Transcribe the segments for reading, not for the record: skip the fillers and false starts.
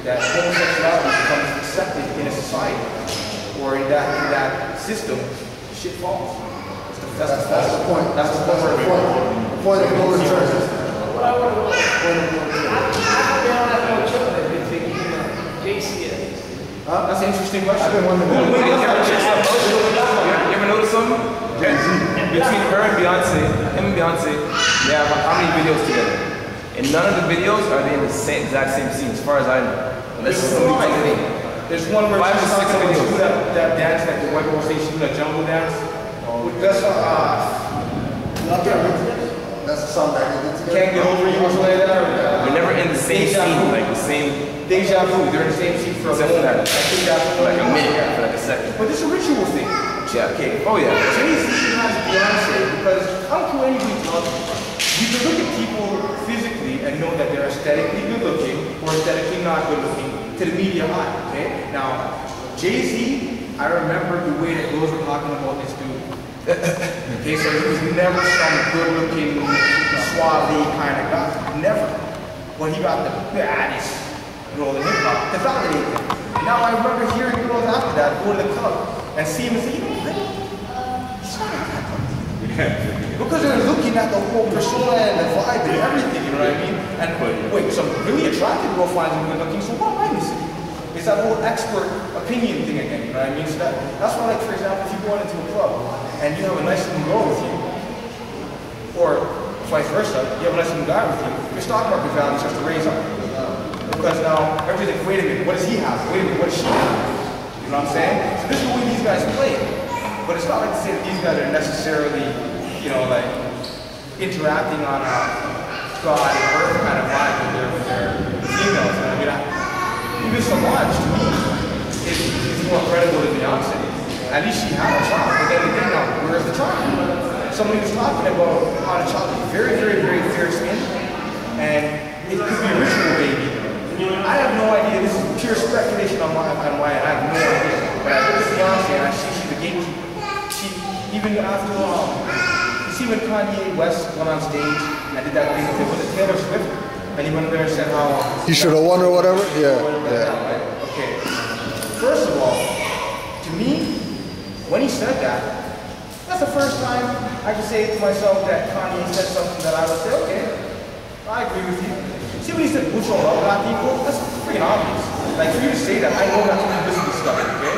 that homosexuality becomes accepted in a society or in that system, shit falls. That's the point. That's the point. The point of no return. What I want to know, I've been on that whole trip that been thinking, JC. That's an interesting question. I've been wondering. You ever notice something? Between her and Beyonce, him and Beyonce, they have how many videos together? And none of the videos are they in the exact same scene, as far as I know. Unless it's somebody There's one where 5 or 6 videos. That dance that the white girl say she do that jungle dance. That's That's the song that they did together. Can't Get Over You or something like that. We're never in the same scene, like the same. Deja vu. They're in the same scene for a Except for moment. that. I think that's For like a minute, for like a second. But this is a ritual thing. Yeah. Okay. Oh yeah. Jay-Z has Beyonce because I don't care anybody tells you. You can look at people physically and know that they're aesthetically good looking or aesthetically not good looking to the media eye. Okay. Now, Jay-Z, I remember the way that girls were talking about this dude. Okay, so he was never some good-looking, suave kind of guy. Never. But he got the baddest girl in hip-hop to validate him. Now I remember hearing girls after that go to the club and see him and say, you know what? He's not like that. Because they're looking at the whole persona and the vibe and everything, you know what I mean? And wait, some really attractive girl finds him good-looking, so what am I missing? It's that whole expert opinion thing again, you know what I mean? So that's why, like, for example, if you go into a club and you have a nice little girl with you, or vice versa, you have a nice little guy with you, your stock market value starts to raise up. Because now everybody's like, wait a minute, what does he have? Wait a minute, what does she have? You know what I'm saying? So this is the way these guys play. But it's not like to say that these guys are necessarily, you know, like, interacting on a God and earth kind of vibe with their females. I mean, even Solange, to me, is more credible than Beyonce. At least she had a child, but then again, now, where's the child? Somebody was talking about how the child is very, very, very fair skinned, and it could be a ritual baby. I have no idea, this is pure speculation on why, and I have no idea. But I look at Beyonce and I see she's the gatekeeper. She, even after, you see when Kanye West went on stage and did that thing with Taylor Swift, and he went there and said how he should have won or whatever? Yeah. Okay. First of all, to me, when he said that, that's the first time I can say to myself that Kanye said something that I would say, okay, I agree with you. See when he said Bush don't love black people? That's freaking obvious. Like for you to say that, I know that's when you listen to stuff, okay?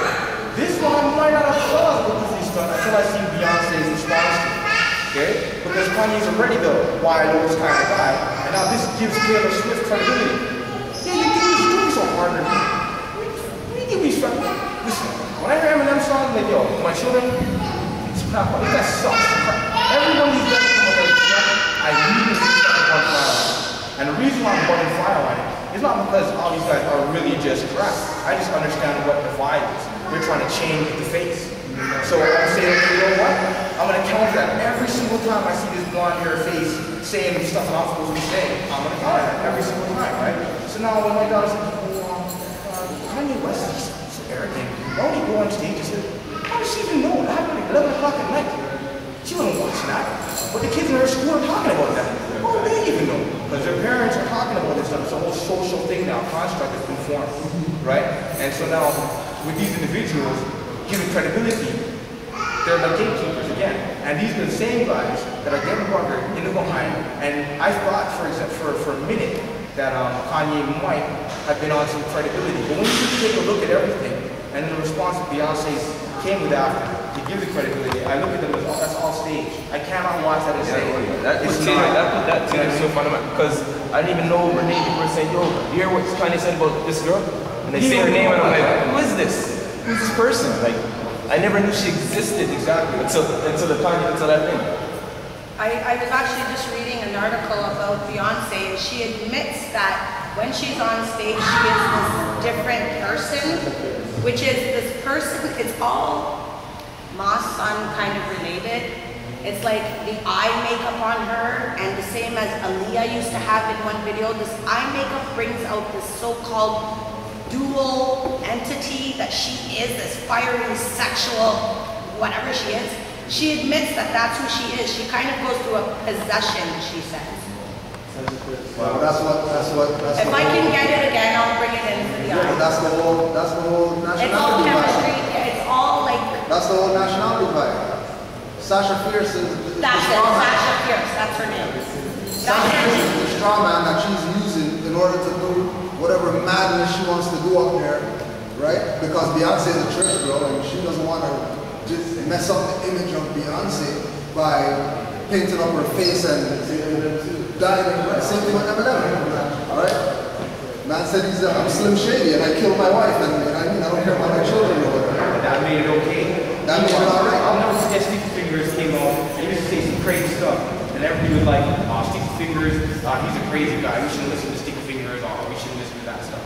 This one might not have thought about this stuff until I see Beyonce's response to it. Okay? Because Kanye's already the wild kind of guy, and now this gives Taylor Swift credibility. Yeah, you think he's doing so hard on me. What do you think he's trying to do? Listen, when I hear Eminem song, I'm like, yo, my children, it's not funny. That sucks. Every one of these guys come up with I immediately start to punch fire on it. And the reason why I'm burning fire on it is not because all these guys are really just crap. I just understand what the vibe is. They're trying to change the face. So I'm saying, okay, you know what? I'm going to counter that every single time I see this blonde hair face saying stuff I'm not supposed to be saying. I'm going to counter that every single time, right? So now when my daughter's like, Kanye West is so arrogant. Why would he go on stage and say, how does she even know? It happened at 11 o'clock at night. She wasn't watching that. But the kids in her school are talking about that. How do they even know? Because their parents are talking about this stuff. It's a whole social thing now, construct that's been formed, right? And so now, with these individuals, given credibility, they're like gatekeepers again. And these are the same guys that are getting Parker in the behind. And I thought, for example, for a minute, that Kanye might have been on some credibility. But when you take a look at everything, and the response that Beyonce came with after, to give the credibility, I look at them as, oh, that's all stage. I cannot watch that and say, that is so fundamental, because I didn't even know her name. People were saying, yo, you hear what Kanye said about this girl? And they say her name, and I'm like, who is this? Who's this person? Like, I never knew she existed exactly until that thing. I was actually just reading an article about Beyonce, and she admits that when she's on stage, she is this different person, which is this person, it's all Ma Sun kind of related. It's like the eye makeup on her, and the same as Aaliyah used to have in one video, this eye makeup brings out this so-called dual entity that she is, this fiery, sexual, whatever she is. She admits that that's who she is. She kind of goes through a possession, she says. Wow. That's what. If I can get it again, I'll bring it in for the Yeah, eye. that's the whole nationality. It's all chemistry. vibe. It's all like. That's the whole nationality vibe. Sasha Fierce is That's the it. strong man. Sasha Fierce. That's her name. Sasha Fierce is the strong man that she's using in order to do whatever madness she wants to do out there, right? Because Beyonce is a church girl and she doesn't want to just mess up the image of Beyonce by painting up her face and dying. Same thing with Eminem, all right? Man said I'm Slim Shady and I killed my wife and I don't care about my children or whatever. That made it okay. That made it all right. I'll never forget Sticky Fingers came on and he used to say some crazy stuff. And everybody was like, oh, Sticky Fingers, he's a crazy guy. We shouldn't listen to Sticky Fingers, or we shouldn't listen to that stuff.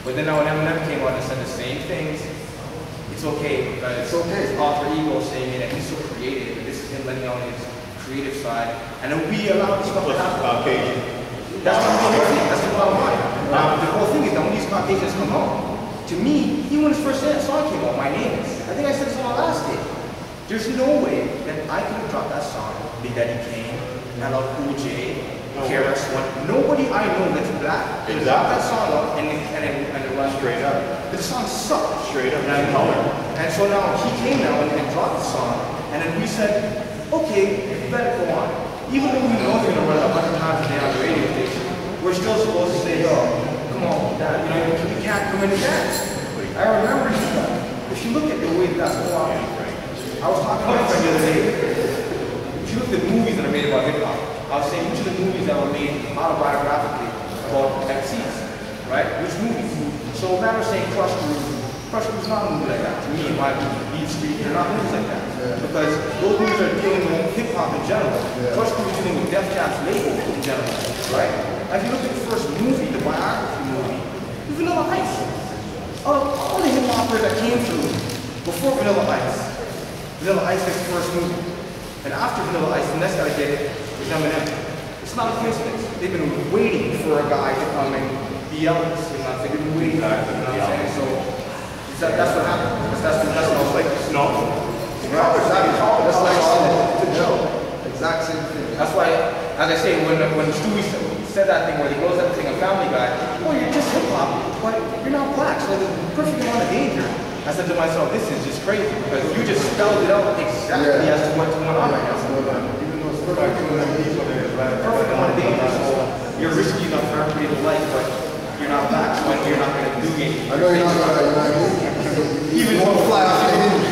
But then when Eminem came on and said the same things, it's okay because It's okay. His alter ego saying it and he's so creative. And this is him letting out his creative side. And then we allow this stuff to happen. Caucasian. That's the whole thing. That's the bottom line. The whole thing is that when these Caucasians come out, to me, even when his first song came out, My Name Is, I think I said this on my last day. There's no way that I could have dropped that song, Big Daddy Kane, LL Cool J, KRS-One. Nobody I know that's black could have dropped that song out and it run Straight up. The song sucked. Straight up. And I know it. And so now he came now and dropped the song, and then we said, okay, let it go on. Even though we know they're going to run it 100 times a day on the radio station, we're still supposed to say, yo, come on, Dad, you can't come in and dance. I remember if you look at the way that's going on, I was talking to my friend the other day, if you look at the movies that are made about hip-hop, I was saying, which of the movies that were made autobiographically about MCs, right? Which movies? So a man was saying Crush Groove is not a movie like that. To me, in my opinion, Beat Street, they're not movies like that. Because those movies are dealing with hip-hop in general. Crush Groove is dealing with Def Jam's label in general, right? If you look at the first movie, the biography movie, Vanilla Ice. All the hip-hoppers that came through before Vanilla Ice is the first movie. And after Vanilla Ice, the next guy to get it is Eminem. It's not a coincidence. They've been waiting for a guy to come and be Elvis. You know, they've been waiting. You know what I'm saying? So that's what happened. That's what I was like. No. That's like exact same thing. That's why, as I say, when Stewie said that thing where he goes up to a Family Guy, oh, you're just hip-hop, but you're not black, so there's a perfect amount of danger. I said to myself, this is just crazy, because you just spelled it out exactly as to what's going on right now. Even though it's perfect Perfect amount of danger, so you're risky enough for everybody to like, but you're not black, so you're not going to do anything. I know you're not gonna, you know what I mean? Even won't fly off the hinge.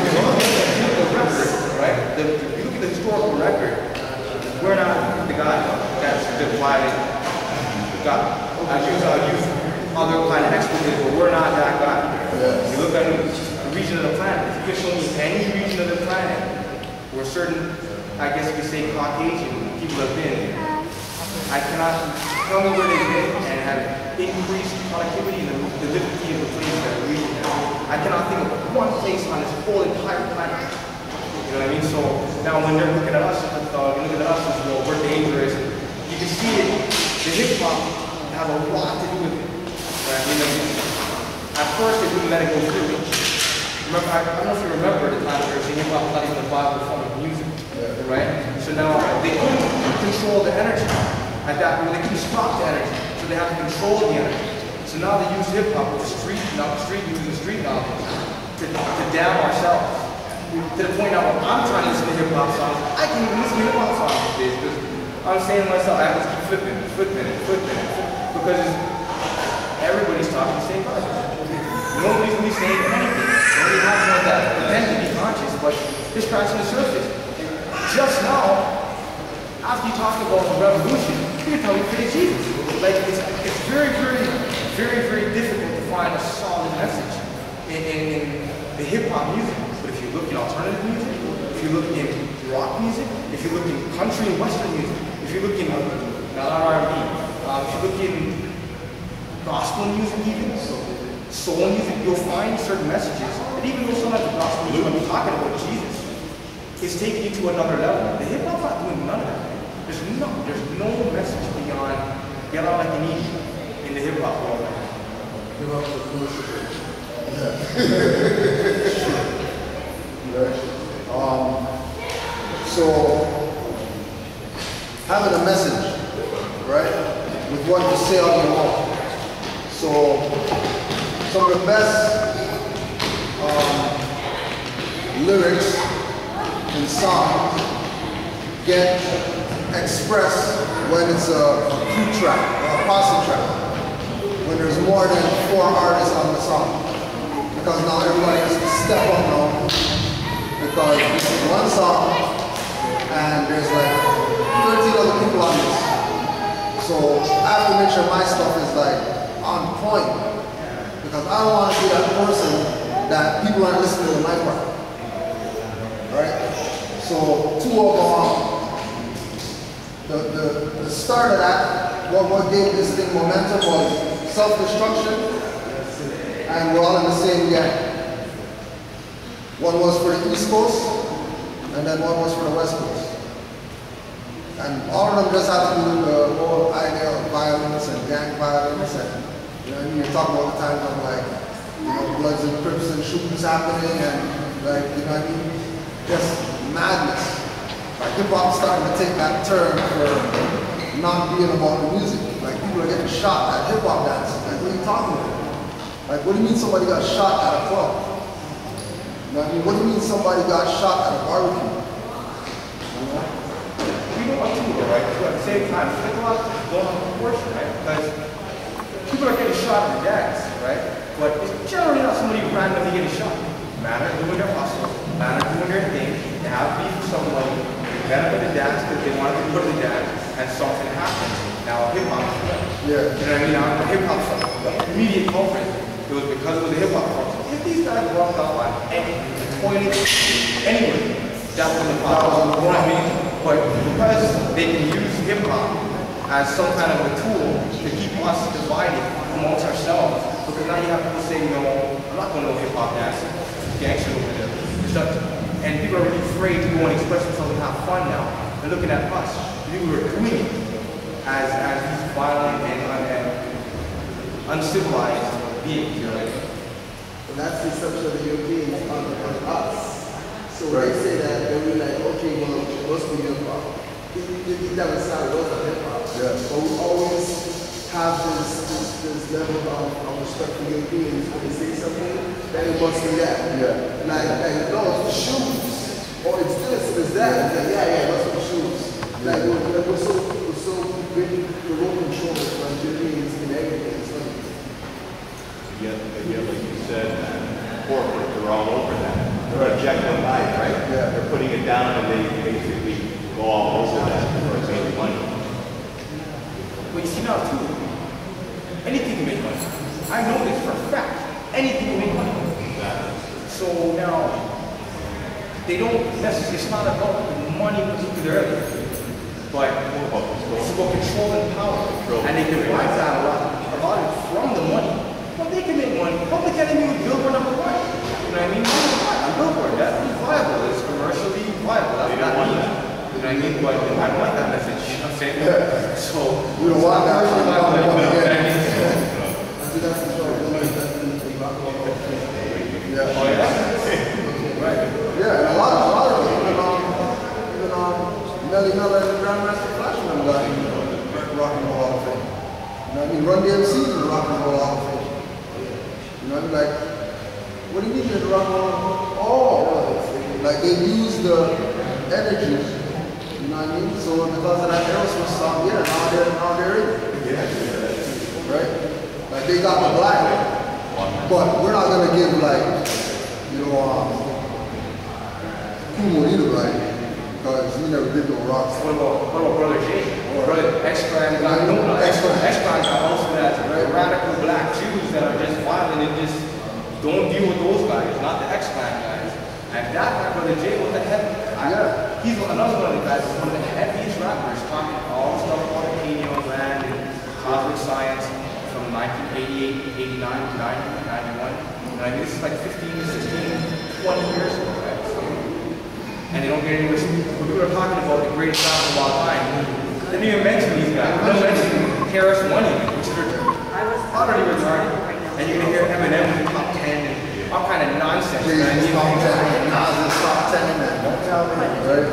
the record, right? If you look at the historical record, we're not the guy that's divided God. I use other kind of expletives, but we're not that guy. Yes. You look at the region of the planet. If you can show me any region of the planet where certain, I guess you could say Caucasian people have been, I cannot tell me where they've been and have increased productivity and the liberty of the place that we live in. I cannot think of one place on this whole entire planet. You know what I mean? So now when they're looking at us, looking at us as well, we're dangerous. You can see it. The hip-hop has a lot to do with it. Right? I mean, at first, they wouldn't let it go through. Remember, I don't know if you remember the time where hip-hop was not even a viable form of music. Right? So now they couldn't control the energy. At that point, they couldn't stop the energy. So they have to control the energy. So now they use hip-hop with street music and street knowledge to down ourselves. To the point now when I'm trying to listen to hip-hop songs, I can't even listen to hip-hop songs these days because I'm saying to myself, I have to keep flipping it. Because everybody's talking the same concept. Nobody's really saying anything. Nobody has one that pretend to be conscious, but just scratching the surface. Just now, after you talk about the revolution, you're telling me to praise Jesus. Like, it's very, very difficult to find a solid message in the hip-hop music. But if you look in alternative music, if you look in rock music, if you look in country and western music, if you look in R&B, if you look in gospel music even, soul music, you'll find certain messages. And even though sometimes the gospel music will be talking about Jesus, it's taking you to another level. The hip-hop's not doing none of that. There's no message beyond get out like you need in the hip-hop world. So, having a message, right? with what you say on your mouth. So some of the best lyrics and songs get expressed when it's a crew track or a posse track, when there's more than 4 artists on the song. Because now everybody has to step up now, because this is one song and there's like 13 other people on this. So I have to make sure my stuff is like on point, because I don't want to be that person that people aren't listening to my part. Right? So two of the start of that, what gave this thing momentum was self-destruction, and we're all in the same gang. One was for the East Coast, and then one was for the West Coast. And all of them just had to do with the whole idea of violence and gang violence, and you know what I mean? You're talking all the time of like, you know, Bloods and Crips and shootings happening, and like, you know what I mean? Just madness. Like hip-hop starting to take that turn for not being about the music. Like people are getting shot at hip-hop dances. Like what are you talking about? Like what do you mean somebody got shot at a club? You know what I mean? What do you mean somebody got shot at a barbecue? You know? We don't want to do it, right? So at the same time, it's a lot going on proportion, right? Because people are getting shot in the dance, right? But it's generally not somebody randomly getting shot. Man are doing their hustle, man are doing their thing, they have beef with somebody, they get up in the dance because they wanted to go to the dance, and something happens. Now hip-hop, Yeah. you know what I mean? Now the hip-hop song, the immediate culprit, it was because it was a hip-hop song. If these guys walked up on any toilet, anywhere, that was a problem. You know what I mean? But because they can use hip-hop as some kind of a tool to keep us divided amongst ourselves, because now you have people saying, you know, I'm not going to no hip-hop dance, gangster over there. And people are really afraid to go and express themselves and have fun now. They're looking at us. People are doing it as these violent and uncivilized beings, you know what I mean? And that's the assumption of the Europeans on us. So when they say that, they're really like, okay, well, what's the hip-hop? It doesn't sound what's the hip-hop. Yeah. But we always have this level of respect for Europeans when they say something, that it must be that. Yeah. Like, no, it's the shoes. Or it's this, it's that. Like, yeah, that's the shoes. Like, we're so really the role control from Europeans in everything. It's funny. Yet, like you said, corporate, they're all over that. They're a Jekyll and Hyde, right? Yeah. They're putting it down and they basically go all over that for making money. But you see now too, anything can make money. I know this for a fact. Anything can make money. So now, they don't necessarily, it's not about the money particularly, but it's about control and power. And they derive that a lot from the money. But they can make money. Public Enemy with Billboard #1. You know what I mean? On Billboard, that's viable. It's commercially viable. That's not me. You know what I mean? But I don't like that message. You know what I'm saying? Yeah. So, We don't want that. We don't want that. Yeah. oh yeah? Right. Yeah, and a lot of them, even Nelly Miller and Grandmaster Flash and them got in Rock and Roll Hall of Fame. You know what I mean? Run the MCs in the Rock and Roll Hall of Fame. You know what I mean? Like, what do you mean you're in the Rock and Roll? Oh, like they use the energy. You know what I mean? So because of that Aerosmith song, yeah, now they're in. Yeah. Right? Like they got the black. But we're not gonna give like, you know, Kumo either, right? Because he never did no rocks. What about Brother J? Brother X-Clan got no X-Clan got also that radical black Jews that are just violent and just don't deal with those guys, not the X-Clan guys. And that guy, Brother J, was the heavy. Yeah. He's another one of the guys, one of the heaviest rappers, talking all the stuff about Canaanland and cosmic science from 1988, 89, 90, 91. And I mean, this is like 15, 16, 20 years ago, right? So, and they don't get any respect. When people are talking about the greatest rappers of all time, they didn't even mention these guys. They don't mention KRS One even, which is utterly retarded. And you're gonna hear Eminem in the top 10 and all kind of nonsense. Jay-Z's top 10, Nas's top 10, and don't tell me, right?